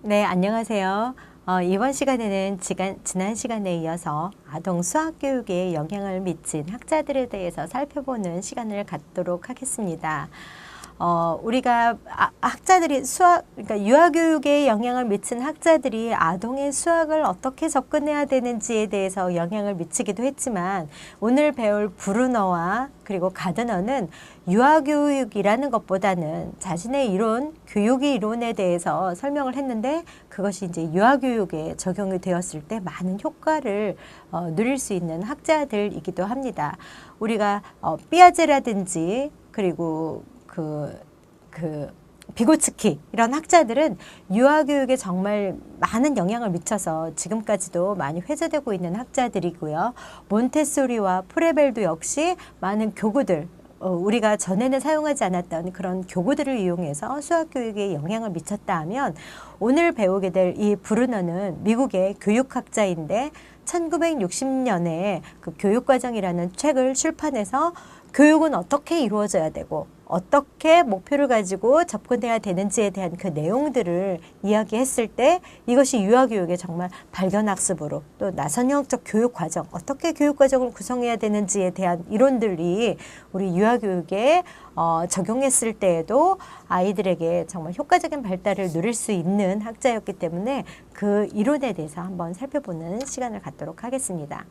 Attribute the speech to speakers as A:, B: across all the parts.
A: 네, 안녕하세요. 이번 시간에는 지난 시간에 이어서 아동 수학교육에 영향을 미친 학자들에 대해서 살펴보는 시간을 갖도록 하겠습니다. 우리가 학자들이 그러니까 유아교육에 영향을 미친 학자들이 아동의 수학을 어떻게 접근해야 되는지에 대해서 영향을 미치기도 했지만 오늘 배울 브루너와 그리고 가드너는 유아교육이라는 것보다는 자신의 이론, 교육의 이론에 대해서 설명을 했는데 그것이 이제 유아교육에 적용이 되었을 때 많은 효과를 누릴 수 있는 학자들이기도 합니다. 우리가 삐아제라든지 그리고 비고츠키 이런 학자들은 유아교육에 정말 많은 영향을 미쳐서 지금까지도 많이 회자되고 있는 학자들이고요. 몬테소리와 프레벨도 역시 많은 교구들, 우리가 전에는 사용하지 않았던 그런 교구들을 이용해서 수학교육에 영향을 미쳤다 하면 오늘 배우게 될 이 브루너는 미국의 교육학자인데 1960년에 그 교육과정이라는 책을 출판해서 교육은 어떻게 이루어져야 되고 어떻게 목표를 가지고 접근해야 되는지에 대한 그 내용들을 이야기했을 때 이것이 유아교육의 정말 발견학습으로 또 나선형적 교육과정, 어떻게 교육과정을 구성해야 되는지에 대한 이론들이 우리 유아교육에 적용했을 때에도 아이들에게 정말 효과적인 발달을 누릴 수 있는 학자였기 때문에 그 이론에 대해서 한번 살펴보는 시간을 갖도록 하겠습니다.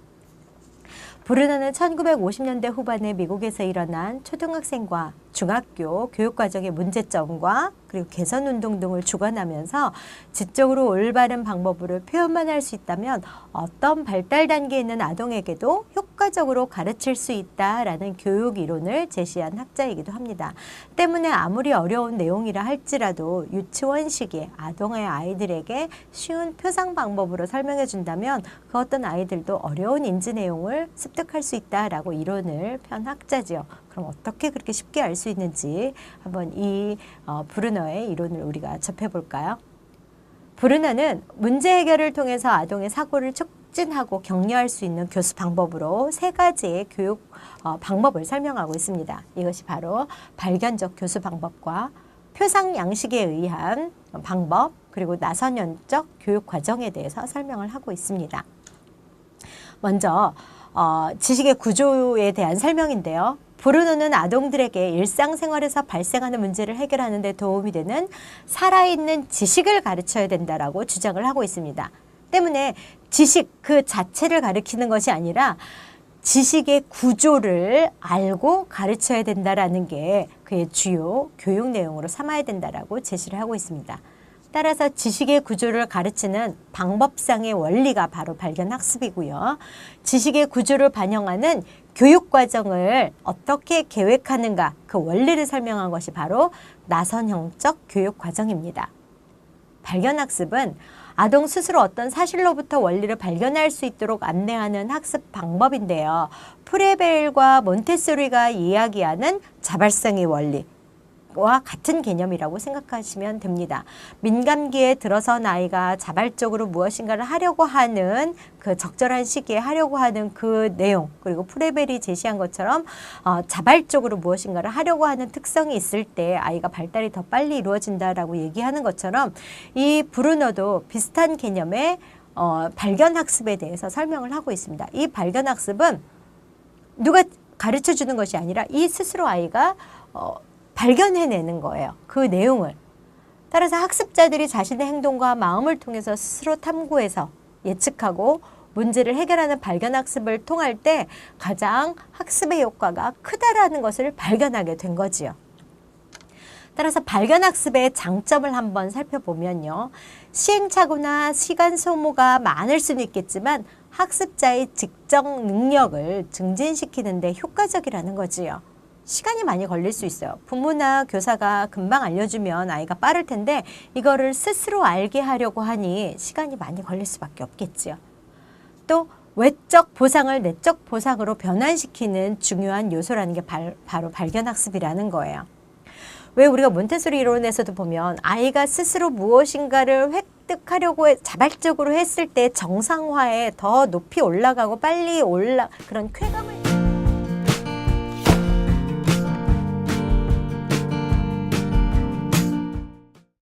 A: 브루너는 1950년대 후반에 미국에서 일어난 초등학생과 중학교 교육과정의 문제점과 그리고 개선운동 등을 주관하면서 지적으로 올바른 방법으로 표현만 할 수 있다면 어떤 발달 단계에 있는 아동에게도 효과적으로 가르칠 수 있다라는 교육 이론을 제시한 학자이기도 합니다. 때문에 아무리 어려운 내용이라 할지라도 유치원 시기에 아동의 아이들에게 쉬운 표상 방법으로 설명해 준다면 그 어떤 아이들도 어려운 인지 내용을 습득할 수 있다라고 이론을 편 학자지요. 그럼 어떻게 그렇게 쉽게 알 수 있는지 한번 이 브루너의 이론을 우리가 접해볼까요? 브루너는 문제 해결을 통해서 아동의 사고를 촉진하고 격려할 수 있는 교수 방법으로 세 가지의 교육 방법을 설명하고 있습니다. 이것이 바로 발견적 교수 방법과 표상 양식에 의한 방법 그리고 나선형적 교육 과정에 대해서 설명을 하고 있습니다. 먼저 지식의 구조에 대한 설명인데요. 브루너는 아동들에게 일상생활에서 발생하는 문제를 해결하는 데 도움이 되는 살아있는 지식을 가르쳐야 된다라고 주장을 하고 있습니다. 때문에 지식 그 자체를 가르치는 것이 아니라 지식의 구조를 알고 가르쳐야 된다라는 게 그의 주요 교육 내용으로 삼아야 된다라고 제시를 하고 있습니다. 따라서 지식의 구조를 가르치는 방법상의 원리가 바로 발견학습이고요. 지식의 구조를 반영하는 교육과정을 어떻게 계획하는가 그 원리를 설명한 것이 바로 나선형적 교육과정입니다. 발견학습은 아동 스스로 어떤 사실로부터 원리를 발견할 수 있도록 안내하는 학습 방법인데요. 프레벨과 몬테소리가 이야기하는 자발성의 원리 와 같은 개념이라고 생각하시면 됩니다. 민감기에 들어선 아이가 자발적으로 무엇인가를 하려고 하는 그 적절한 시기에 하려고 하는 그 내용 그리고 프레벨이 제시한 것처럼 자발적으로 무엇인가를 하려고 하는 특성이 있을 때 아이가 발달이 더 빨리 이루어진다라고 얘기하는 것처럼 이 브루너도 비슷한 개념의 발견학습에 대해서 설명을 하고 있습니다. 이 발견학습은 누가 가르쳐 주는 것이 아니라 이 스스로 아이가 발견해내는 거예요. 그 내용을. 따라서 학습자들이 자신의 행동과 마음을 통해서 스스로 탐구해서 예측하고 문제를 해결하는 발견학습을 통할 때 가장 학습의 효과가 크다라는 것을 발견하게 된 거지요. 따라서 발견학습의 장점을 한번 살펴보면요. 시행착오나 시간 소모가 많을 수는 있겠지만 학습자의 직접 능력을 증진시키는 데 효과적이라는 거지요. 시간이 많이 걸릴 수 있어요. 부모나 교사가 금방 알려주면 아이가 빠를 텐데 이거를 스스로 알게 하려고 하니 시간이 많이 걸릴 수밖에 없겠지요. 또 외적 보상을 내적 보상으로 변환시키는 중요한 요소라는 게 바로 발견학습이라는 거예요. 왜 우리가 몬테소리 이론에서도 보면 아이가 스스로 무엇인가를 획득하려고 자발적으로 했을 때 정상화에 더 높이 올라가고 빨리 그런 쾌감을